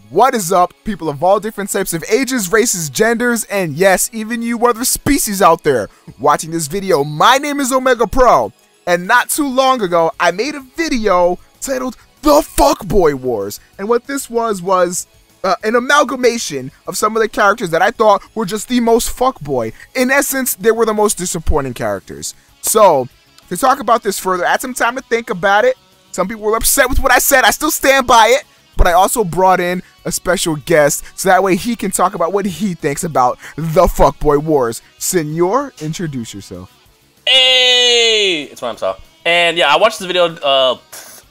What is up, people of all different types of ages, races, genders, and yes, even you other species out there watching this video. My name is Omega Pro, and not too long ago, I made a video titled The Fuckboy Wars. And what this was an amalgamation of some of the characters that I thought were just the most fuckboy. In essence, they were the most disappointing characters. So, to talk about this further, I had some time to think about it. Some people were upset with what I said. I still stand by it. But I also brought in a special guest so that way he can talk about what he thinks about the Fuckboy Wars. Senor, introduce yourself. Hey, it's Rhymestyle. And yeah, I watched this video a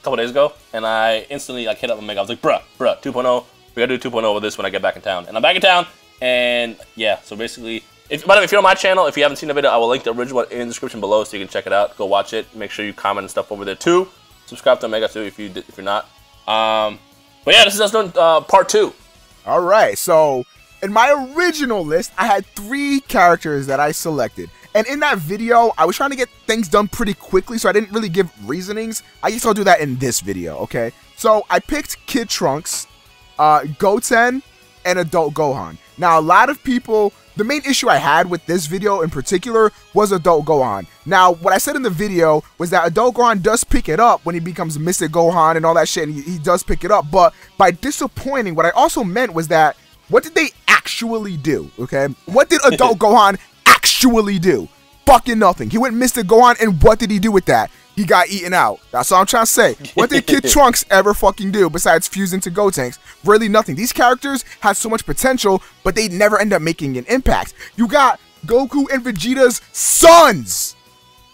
couple days ago, and I instantly hit up Omega. I was like, bruh, 2.0. We gotta do 2.0 with this when I get back in town. And I'm back in town, and yeah, so basically, by the way, if you're on my channel, if you haven't seen the video, I will link the original one in the description below so you can check it out. Go watch it. Make sure you comment and stuff over there too. Subscribe to Omega too if you're not. But yeah, this is us doing part 2. All right, so in my original list, I had 3 characters that I selected. And in that video, I was trying to get things done pretty quickly, so I didn't really give reasonings. I guess I'll do that in this video, okay? So I picked Kid Trunks, Goten, and Adult Gohan. Now, a lot of people, the main issue I had with this video in particular was Adult Gohan. Now, what I said in the video was that Adult Gohan does pick it up when he becomes Mystic Gohan and all that shit, and he does pick it up, but by disappointing, what I also meant was that, what did they actually do, okay? What did Adult Gohan actually do? Fucking nothing. He went Mystic Gohan, and what did he do with that? He got eaten out. That's all I'm trying to say. What did Kid Trunks ever fucking do besides fuse into Gotenks? Really nothing. These characters had so much potential, but they never end up making an impact. You got Goku and Vegeta's sons.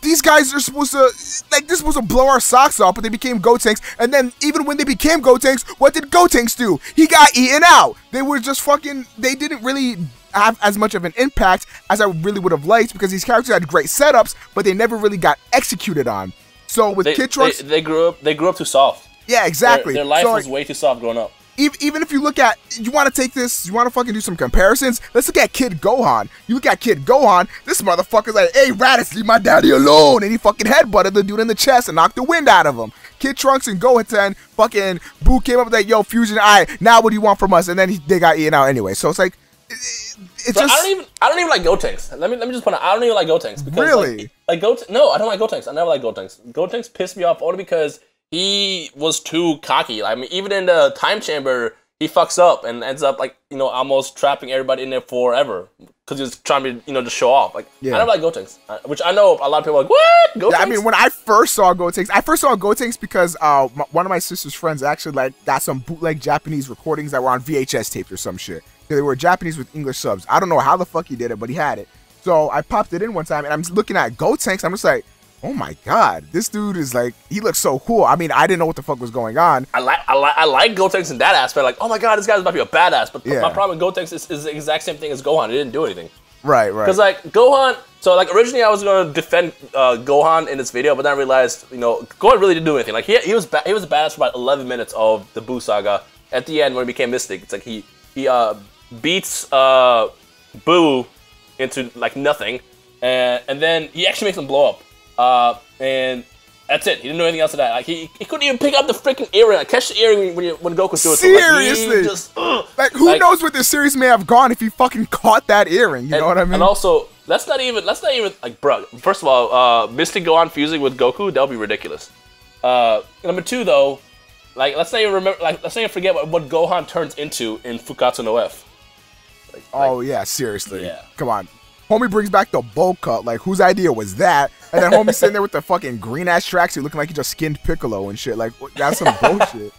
These guys are supposed to, like, they're supposed to blow our socks off, but they became Gotenks. And then even when they became Gotenks, what did Gotenks do? He got eaten out. They were just fucking, they didn't really have as much of an impact as I really would have liked, because these characters had great setups, but they never really got executed on. So with Kid Trunks, they grew up too soft. Yeah, exactly. Their life was way too soft growing up. Even if you look at, you want to take this, you want to fucking do some comparisons, let's look at Kid Gohan. You look at Kid Gohan, this motherfucker's like, hey, Raditz, leave my daddy alone. And he fucking headbutted the dude in the chest and knocked the wind out of him. Kid Trunks and Goten, fucking Boo came up with that, yo, Fusion, now what do you want from us? And then they got eaten out anyway. So it's like, it's Bro, just, I don't even like Gotenks. Let me just point out, I don't even like Gotenks. Because really? No, I don't like Gotenks. I never like Gotenks. Gotenks pissed me off only because he was too cocky. I mean, even in the time chamber, he fucks up and ends up, like, you know, almost trapping everybody in there forever because he was trying to, you know, just show off. Like, yeah. I never like Gotenks, which I know a lot of people are like, what? Gotenks? Yeah, I mean, when I first saw Gotenks, because one of my sister's friends actually, like, got some bootleg Japanese recordings that were on VHS tapes or some shit. They were Japanese with English subs. I don't know how the fuck he did it, but he had it. So I popped it in one time, and I'm looking at Gotenks. I'm just like, oh my god, this dude is like, he looks so cool. I mean, I didn't know what the fuck was going on. I like Gotenks in that aspect. Like, oh my god, this guy's about to be a badass. But yeah, my problem with Gotenks is the exact same thing as Gohan. It didn't do anything. Right. Because like Gohan, so like originally I was gonna defend Gohan in this video, but then I realized, you know, Gohan really didn't do anything. Like he was a badass for about 11 minutes of the Buu saga. At the end, when he became Mystic, it's like he beats Buu into like nothing, and then he actually makes him blow up. And that's it. He didn't do anything else to that. Like he couldn't even pick up the freaking earring, like catch the earring when Goku threw it. Seriously, like who knows what this series may have gone if he fucking caught that earring? You know what I mean? And also, let's not even like, bro. First of all, Mystic Gohan fusing with Goku, that would be ridiculous. Number 2 though, like let's not even forget what Gohan turns into in Fukatsu no F. Oh yeah, seriously. Yeah. Come on. Homie brings back the bowl cut. Like, whose idea was that? And then homie sitting there with the fucking green ass tracksuit looking like he just skinned Piccolo and shit. Like, that's some bullshit.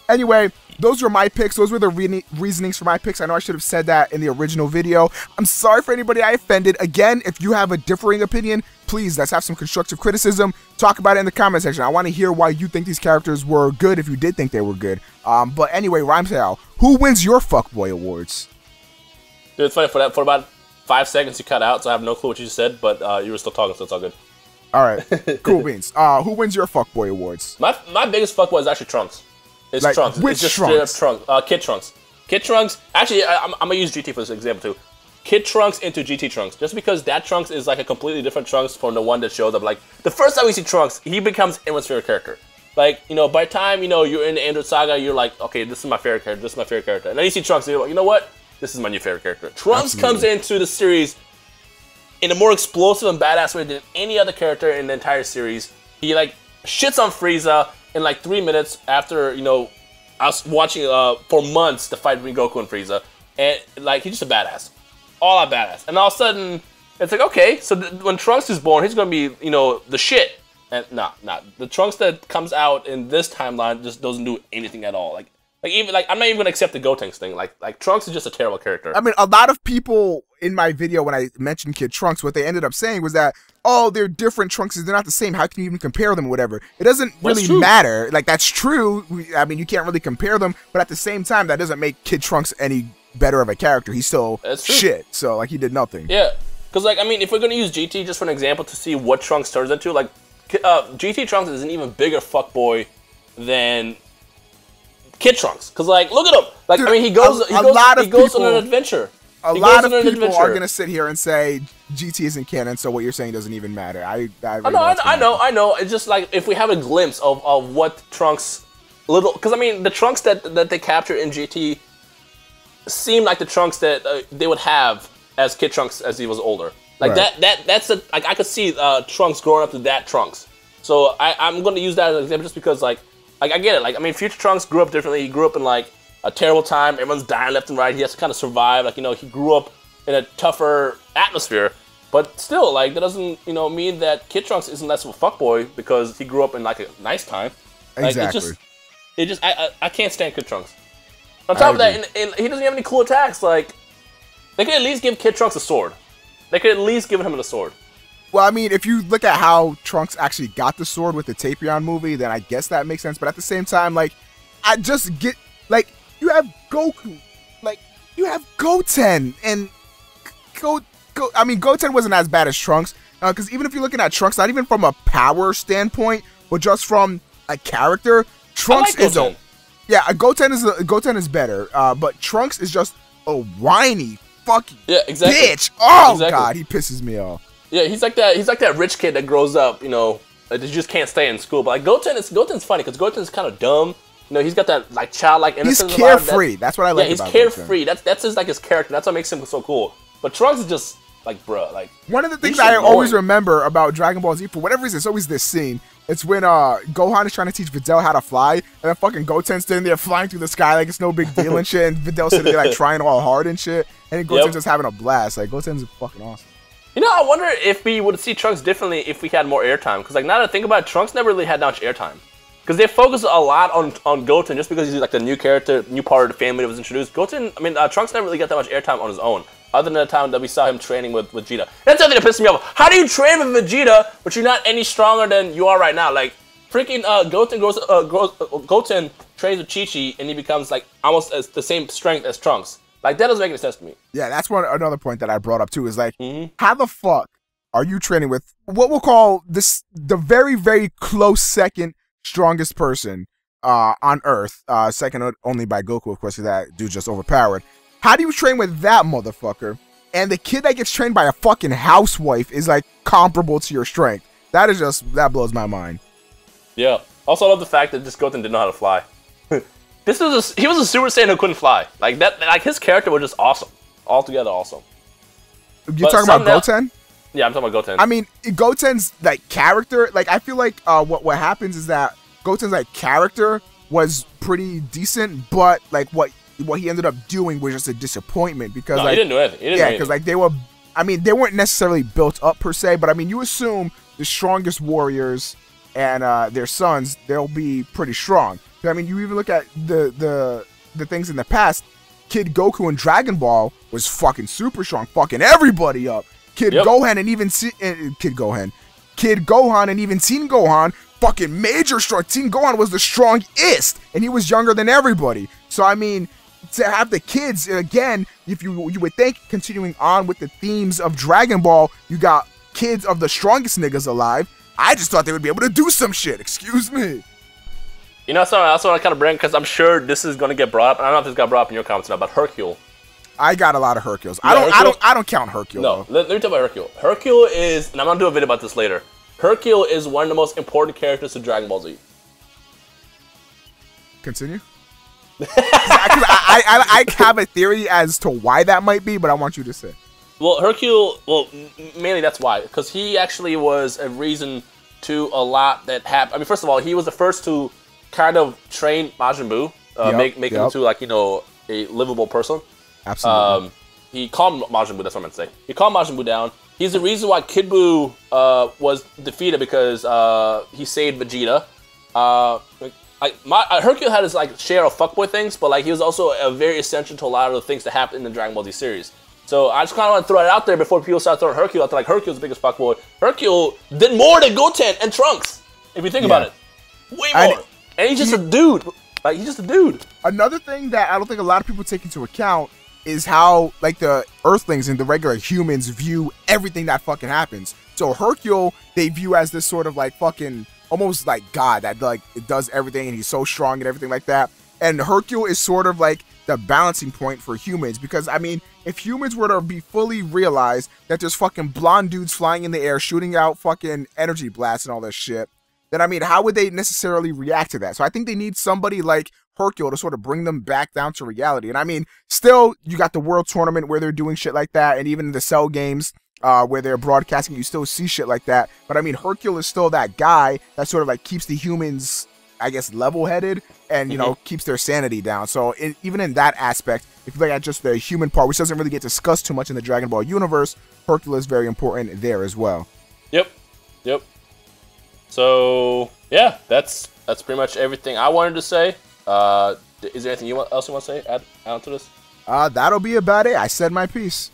Anyway, those were my picks. Those were the reasonings for my picks. I know I should have said that in the original video. I'm sorry for anybody I offended. Again, if you have a differing opinion, please, let's have some constructive criticism. Talk about it in the comment section. I want to hear why you think these characters were good, if you did think they were good. But anyway, Rhymestyle, who wins your Fuckboy Awards? Dude, it's funny, for about 5 seconds you cut out, so I have no clue what you said, but you were still talking, so it's all good. All right, cool beans. Who wins your Fuckboy Awards? My biggest fuckboy is actually Trunks. It's like, Trunks. Which it's just Trunks? Kid Trunks. Kid Trunks. Actually, I'm gonna use GT for this example too. Kid Trunks into GT Trunks, just because that Trunks is like a completely different Trunks from the one that shows up. Like the first time we see Trunks, he becomes everyone's favorite character. Like, you know, by the time, you know, you're in the Android Saga, you're like, okay, this is my favorite character, this is my favorite character. And then you see Trunks, and you're like, you know what? This is my new favorite character. Trunks comes into the series in a more explosive and badass way than any other character in the entire series. He, like, shits on Frieza in, like, 3 minutes after, you know, I was watching for months the fight between Goku and Frieza. And, like, he's just a badass. All out badass. And all of a sudden, it's like, okay, so when Trunks is born, he's going to be, you know, the shit. And nah. The Trunks that comes out in this timeline just doesn't do anything at all. Like even I'm not even gonna accept the Gotenks thing. Like Trunks is just a terrible character. I mean, a lot of people in my video when I mentioned Kid Trunks, what they ended up saying was that, oh, they're different Trunkses, they're not the same. How can you even compare them or whatever? It doesn't really matter. Like, that's true. I mean, you can't really compare them, but at the same time, that doesn't make Kid Trunks any better of a character. He's still shit. So like, he did nothing. Yeah, because like, I mean, if we're gonna use GT just for an example to see what Trunks turns into, like. GT Trunks is an even bigger fuckboy than Kid Trunks. Cause like, look at him. Like, dude, I mean, he goes on an adventure. A lot of people are gonna sit here and say GT isn't canon, so what you're saying doesn't even matter. I know. It's just like if we have a glimpse of what Trunks cause I mean, the Trunks that they capture in GT seem like the Trunks that they would have as Kid Trunks as he was older. Like that's like I could see Trunks growing up to that Trunks. So I'm going to use that as an example just because like I get it. Like, I mean, future Trunks grew up differently. He grew up in like a terrible time. Everyone's dying left and right. He has to kind of survive. Like, you know, he grew up in a tougher atmosphere. But still, like, that doesn't, you know, mean that Kid Trunks isn't less of a fuckboy because he grew up in like a nice time. Like, exactly. I can't stand Kid Trunks. On top of that, and he doesn't have any cool attacks. Like, they could at least give Kid Trunks a sword. They could at least give him a sword. Well, I mean, if you look at how Trunks actually got the sword with the Tapion movie, then I guess that makes sense. But at the same time, like, I just get, like, you have Goku, like, you have Goten, and I mean, Goten wasn't as bad as Trunks, because even if you're looking at Trunks, not even from a power standpoint, but just from a character, Trunks is a, yeah, Goten is better, but Trunks is just a whiny fucking bitch. Oh god, he pisses me off. Yeah, he's like that rich kid that grows up, you know, that just can't stay in school. But like Goten's funny because Goten's kind of dumb. You know, he's got that like childlike innocence. He's carefree. That's what I like. Yeah, he's carefree. That's his character. That's what makes him so cool. But Trunks is just like, bruh, like one of the things I always remember about Dragon Ball Z, for whatever reason, it's always this scene. It's when Gohan is trying to teach Videl how to fly, and then fucking Goten's standing there flying through the sky like it's no big deal and shit, and Videl's sitting there like trying all hard and shit, and then Goten's just having a blast. Like, Goten's fucking awesome. You know, I wonder if we would see Trunks differently if we had more airtime. Because, like, now that I think about it, Trunks never really had that much airtime. Because they focus a lot on Goten just because he's, like, the new character, new part of the family that was introduced. Trunks never really got that much airtime on his own, other than the time that we saw him training with Vegeta. That's something that pisses me off. How do you train with Vegeta, but you're not any stronger than you are right now? Like, freaking Goten trains with Chi-Chi, and he becomes, like, almost as the same strength as Trunks. Like, that doesn't make any sense to me. Yeah, that's another point that I brought up, too, is like, how the fuck are you training with what we'll call the very, very close second strongest person on Earth, second only by Goku, of course, because that dude's just overpowered. How do you train with that motherfucker? And the kid that gets trained by a fucking housewife is, like, comparable to your strength. That blows my mind. Yeah. Also, I love the fact that this Goten didn't know how to fly. He was a Super Saiyan who couldn't fly. Like that, like his character was just awesome, altogether awesome. You're talking about Goten? Yeah, I'm talking about Goten. I mean, Goten's like character, like I feel like what happens is that Goten's like character was pretty decent, but like what he ended up doing was just a disappointment because he didn't do anything. Yeah, because like they weren't necessarily built up per se, but I mean you assume the strongest warriors and their sons, they'll be pretty strong. I mean, you even look at the things in the past. Kid Goku in Dragon Ball was fucking super strong, fucking everybody up. Kid Gohan and even Kid Gohan and even Teen Gohan, fucking major strong. Teen Gohan was the strongest, and he was younger than everybody. So I mean, to have the kids again, if you would think continuing on with the themes of Dragon Ball, you got kids of the strongest niggas alive. I just thought they would be able to do some shit. Excuse me. You know, so I also want to kind of bring, because I'm sure this is going to get brought up. I don't know if this got brought up in your comments now, but Hercule. I got a lot of Hercules. I don't count Hercule. No, let me talk about Hercule. Hercule is, and I'm going to do a video about this later. Hercule is one of the most important characters to Dragon Ball Z. Continue. 'Cause I have a theory as to why that might be, but I want you to say. Well, Hercule, mainly that's why. Because he actually was a reason to a lot that happened. I mean, first of all, he was the first to kind of train Majin Buu, make him into, like, you know, a livable person. Absolutely. He calmed Majin Buu, that's what I meant to say. He calmed Majin Buu down. He's the reason why Kid Buu was defeated, because he saved Vegeta. Hercule had his, like, share of fuckboy things, but, like, he was also very essential to a lot of the things that happened in the Dragon Ball Z series. So I just kind of want to throw it out there before people start throwing Hercule out there. Like, Hercule's the biggest fuckboy. Hercule did more than Goten and Trunks, if you think about it. Way more. And he's just a dude. Like, he's just a dude. Another thing that I don't think a lot of people take into account is how, like, the Earthlings and the regular humans view everything that fucking happens. So Hercule, they view as this sort of, like, fucking, almost like God that, like, it does everything and he's so strong and everything like that. And Hercule is sort of like the balancing point for humans, because, I mean, if humans were to be fully realized that there's fucking blonde dudes flying in the air shooting out fucking energy blasts and all this shit, then, I mean, how would they necessarily react to that? So I think they need somebody like Hercule to sort of bring them back down to reality. And I mean, still, you got the World Tournament where they're doing shit like that, and even in the Cell games where they're broadcasting, you still see shit like that. But I mean, Hercule is still that guy that sort of, like, keeps the humans, I guess, level-headed and, you know, keeps their sanity down. So even in that aspect, if you look at just the human part, which doesn't really get discussed too much in the Dragon Ball universe, Hercule is very important there as well. Yep. So yeah, that's pretty much everything I wanted to say. Is there anything else you want to say? Add on to this? That'll be about it. I said my piece.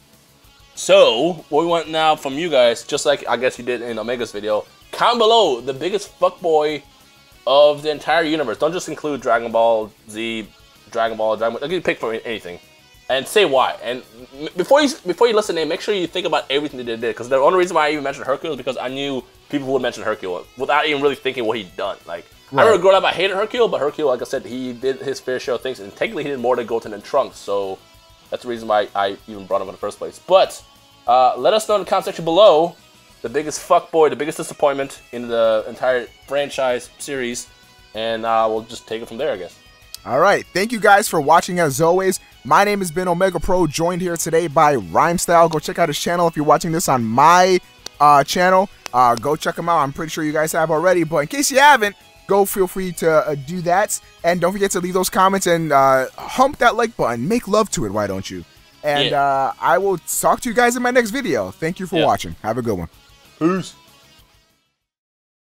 So what we want now from you guys, just like I guess you did in Omega's video, comment below the biggest fuckboy of the entire universe. Don't just include Dragon Ball Z, Dragon Ball. You can pick from anything, and say why. And before you listen in, make sure you think about everything that they did. Because the only reason why I even mentioned Hercule is because I knew people would mention Hercule without even really thinking what he'd done. Like, right. I remember growing up, I hated Hercule, but Hercule, like I said, he did his fair share of things, and technically he did more than Goten and Trunks. So that's the reason why I even brought him in the first place. But let us know in the comment section below the biggest fuckboy, the biggest disappointment in the entire franchise series, and we'll just take it from there, I guess. All right, thank you guys for watching as always. My name has been Omega Pro, joined here today by Rhymestyle. Go check out his channel if you're watching this on my channel. Go check him out. I'm pretty sure you guys have already, but in case you haven't, go feel free to do that. And don't forget to leave those comments and hump that like button. Make love to it, why don't you? And I will talk to you guys in my next video. Thank you for watching. Have a good one. Peace.